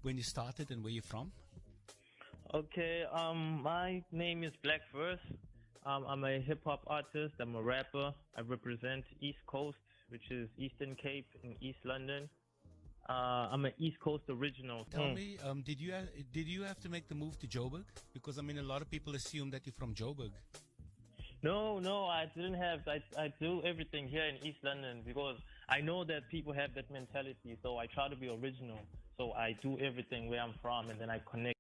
when you started and where you're from? Okay, my name is Blaqverse. I'm a hip hop artist. I'm a rapper. I represent East Coast, which is Eastern Cape in East London. I'm an East Coast original. Tell me, did you have to make the move to Joburg? Because I mean, a lot of people assume that you're from Joburg. No, no, I didn't have. I do everything here in East London because I know that people have that mentality. So I try to be original. So I do everything where I'm from, and then I connect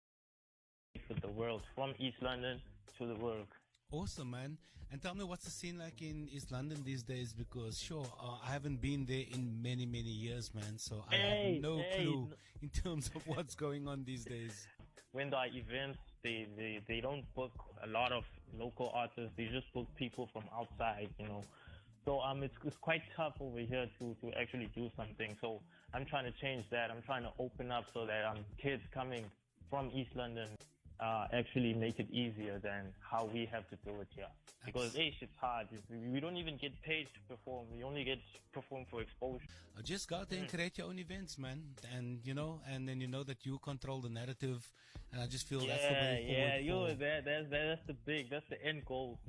with the world from East London to the world. Awesome, man. And tell me, what's the scene like in East London these days? Because sure, I haven't been there in many, many years, man. So I have no clue in terms of what's going on these days. When there are events, they don't book a lot of local artists. They just book people from outside, you know. So it's quite tough over here to actually do something. So I'm trying to change that. I'm trying to open up so that kids coming from East London actually make it easier than how we have to do it here. Because it's hard. We don't even get paid to perform. We only get perform for exposure. Just go out there and create your own events, man. And and then you know that you control the narrative. And I just feel that's the way forward. That's the end goal.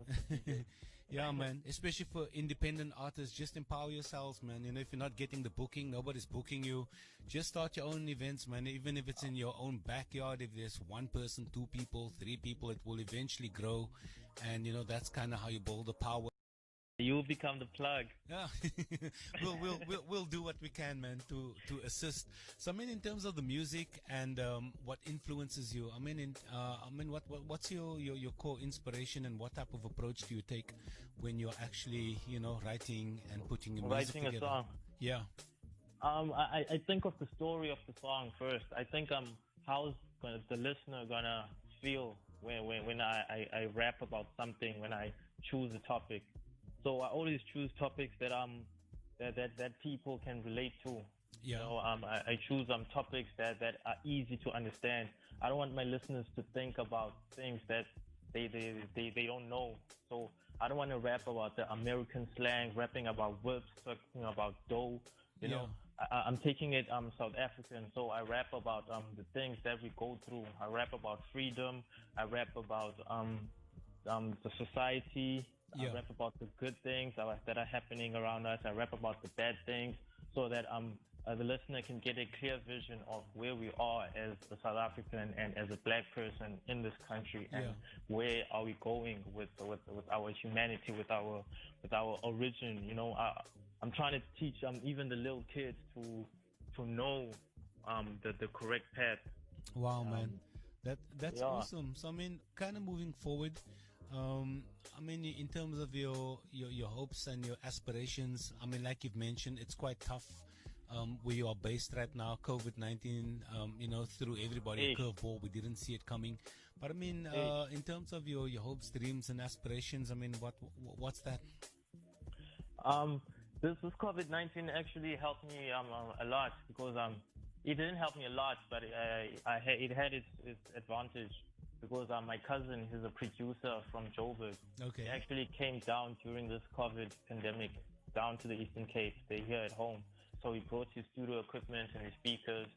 Yeah, man. Especially for independent artists, just empower yourselves, man. You know, if you're not getting the booking, nobody's booking you. Just start your own events, man. Even if it's in your own backyard, if there's one person, two people, three people, it will eventually grow. And, you know, that's kind of how you build the power. You become the plug. Yeah, we'll do what we can, man, to assist. So I mean, in terms of the music and what influences you, I mean, what's your core inspiration and what type of approach do you take when you're actually writing and putting your music together? Writing a song. Yeah. I think of the story of the song first. I think how's the listener gonna feel when I rap about something, when I choose a topic. So I always choose topics that that people can relate to. Yeah. You know, I choose topics that are easy to understand. I don't want my listeners to think about things that they don't know. So I don't want to rap about the American slang, rapping about whips, talking about dough. You know, I'm taking it South African. So I rap about the things that we go through. I rap about freedom. I rap about the society. I rap about the good things that are happening around us. I rap about the bad things so that the listener can get a clear vision of where we are as a South African and as a black person in this country, and where are we going with our humanity, with our origin. You know, I'm trying to teach even the little kids to know the correct path. Wow, man, that's awesome. So I mean, kind of moving forward. I mean, in terms of your hopes and your aspirations, I mean, like you've mentioned, it's quite tough where you are based right now. COVID-19, threw everybody a curveball. We didn't see it coming. But I mean, in terms of your hopes, dreams, and aspirations, I mean, what's that? This COVID-19 actually helped me a lot because it didn't help me a lot, but it had its advantage. Because my cousin, he's a producer from Joburg. Okay. He actually came down during this COVID pandemic, down to the Eastern Cape. They're here at home. So he brought his studio equipment and his speakers.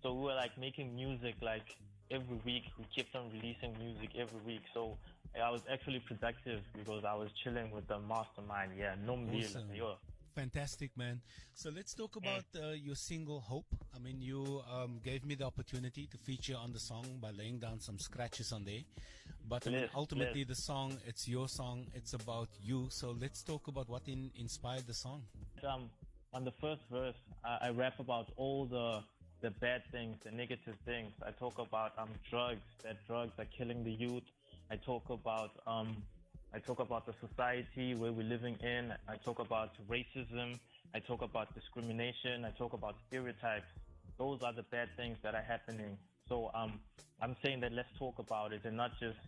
So we were like making music like every week. We kept on releasing music every week. So I was actually productive because I was chilling with the mastermind. Yeah, no awesome. Fantastic, man. So let's talk about your single Hope. I mean, you gave me the opportunity to feature on the song by laying down some scratches on there. But I mean, ultimately, the song, it's your song. It's about you. So let's talk about what inspired the song. On the first verse, I rap about all the bad things, the negative things. I talk about drugs, that drugs are killing the youth. I talk about the society where we're living in. I talk about racism. I talk about discrimination. I talk about stereotypes. Those are the bad things that are happening. So I'm saying that let's talk about it and not just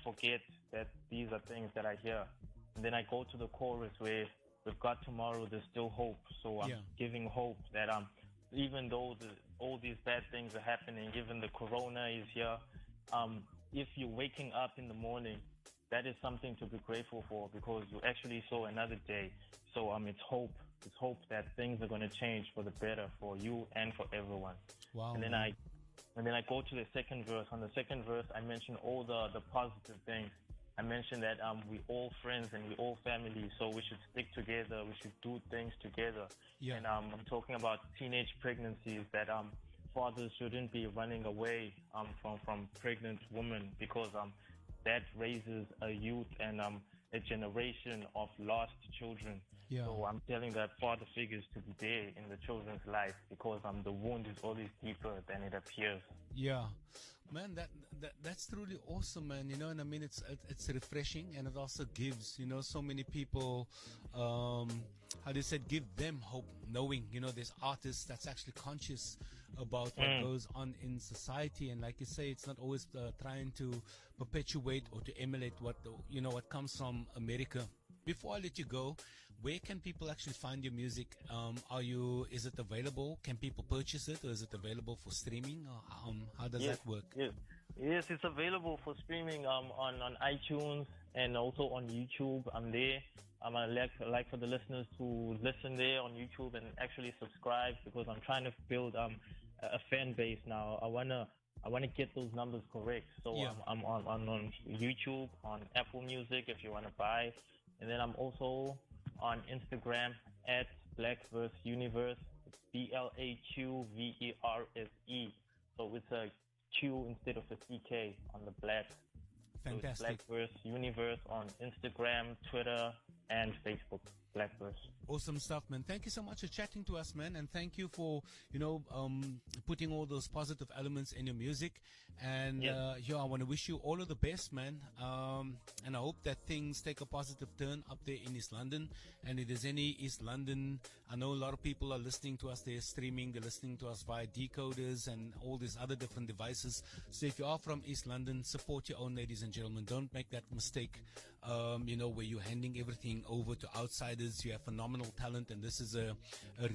forget that these are things that are here. And then I go to the chorus where we've got tomorrow, there's still hope. So I'm giving hope that even though all these bad things are happening, even the corona is here, if you're waking up in the morning, that is something to be grateful for because you actually saw another day. So it's hope it's hope that things are going to change for the better for you and for everyone. Wow. And then I go to the second verse. On the second verse, I mention all the positive things. I mentioned that we all friends and we all family, so we should stick together. We should do things together. Yeah. And I'm talking about teenage pregnancies, that fathers shouldn't be running away from pregnant women, because that raises a youth and a generation of lost children. Yeah. So I'm telling that father figures to be there in the children's life, because the wound is always deeper than it appears. Yeah, man, that's truly awesome, man. You know, and I mean, it's refreshing, and it also gives, you know, so many people, how they said, give them hope, knowing, you know, there's artists that's actually conscious about what goes on in society, and like you say, it's not always trying to perpetuate or to emulate what what comes from America. Before I let you go, where can people actually find your music? Is it available? Can people purchase it, or is it available for streaming? Or, how does that work? Yes, it's available for streaming on iTunes and also on YouTube. I'm there. I like for the listeners to listen there on YouTube and actually subscribe, because I'm trying to build a fan base now. I wanna get those numbers correct. So Yeah. I'm on YouTube, on Apple Music if you wanna buy, and then I'm also on Instagram at Blaqverse Universe. It's BLAQVERSE. So it's a Q instead of a CK on the Black. Fantastic. So it's Blaqverse Universe on Instagram, Twitter, and Facebook. Blaqverse. Awesome stuff, man. Thank you so much for chatting to us, man, and thank you for putting all those positive elements in your music. And I want to wish you all of the best, man. And I hope that things take a positive turn up there in East London. And if there's any East London, I know a lot of people are listening to us. They're streaming. They're listening to us via decoders and all these other different devices. So if you are from East London, support your own, ladies and gentlemen. Don't make that mistake, where you're handing everything over to outsiders. You have phenomenal talent, and this is a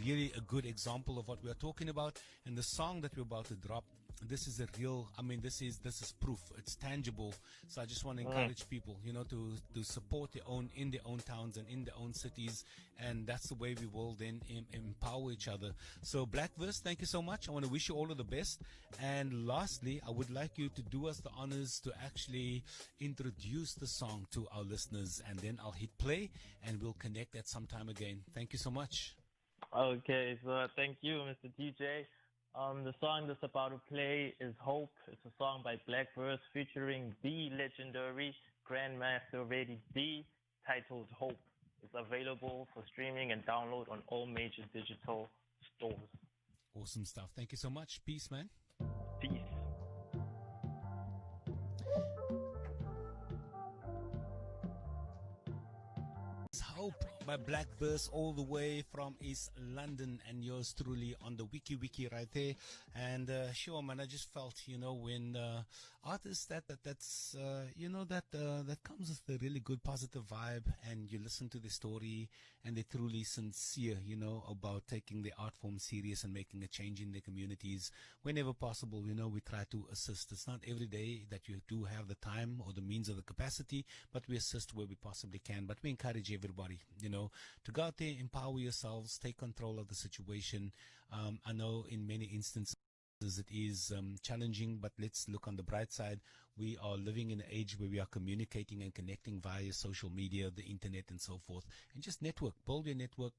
really a good example of what we are talking about. And the song that we're about to drop, this is a real, this is proof. It's tangible. So I just want to encourage people, to support their own, in their own towns and in their own cities. And that's the way we will then empower each other. So Blaqverse, thank you so much. I want to wish you all of the best. And lastly, I would like you to do us the honors to actually introduce the song to our listeners, and then I'll hit play and we'll connect at some time again. Thank you so much. Okay, so thank you, Mr. DJ. The song that's about to play is Hope. It's a song by Blaqverse featuring the legendary Grandmaster Reddy D, titled Hope. It's available for streaming and download on all major digital stores. Awesome stuff. Thank you so much. Peace, man. Peace. Hope by Blaqverse, all the way from East London, and yours truly on the wiki right there. And sure, man, I just felt, when artists that comes with a really good positive vibe, and you listen to the story and they're truly sincere, about taking the art form serious and making a change in their communities. Whenever possible, we try to assist. It's not every day that you do have the time or the means or the capacity, but we assist where we possibly can. But we encourage everybody, to go out there, empower yourselves, take control of the situation. I know in many instances it is challenging, but let's look on the bright side. We are living in an age where we are communicating and connecting via social media, the internet, and so forth. And just build your network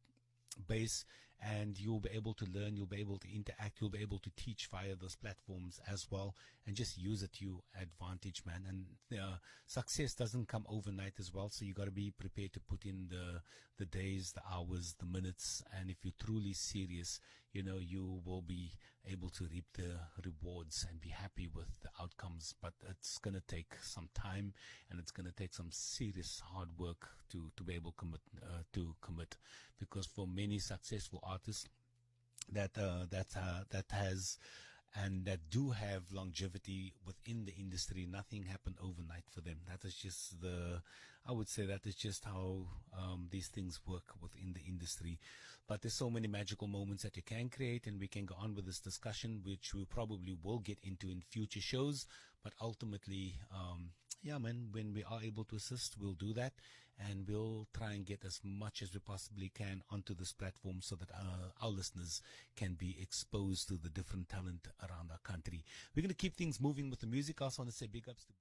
base, and you'll be able to learn, you'll be able to interact, you'll be able to teach via those platforms as well, and just use it to your advantage, man. And success doesn't come overnight as well, so you got to be prepared to put in the days, the hours, the minutes, and if you're truly serious, you will be able to reap the rewards and be happy with the outcomes. But it's going to take some time, and it's going to take some serious hard work to be able to commit, because for many successful artists that has and that do have longevity within the industry, nothing happened overnight for them. That is just I would say that is just how these things work within the industry. But there's so many magical moments that you can create, and we can go on with this discussion, which we probably will get into in future shows. But ultimately, when we are able to assist, we'll do that. and we'll try and get as much as we possibly can onto this platform so that our listeners can be exposed to the different talent around our country. We're going to keep things moving with the music. I also want to say big ups to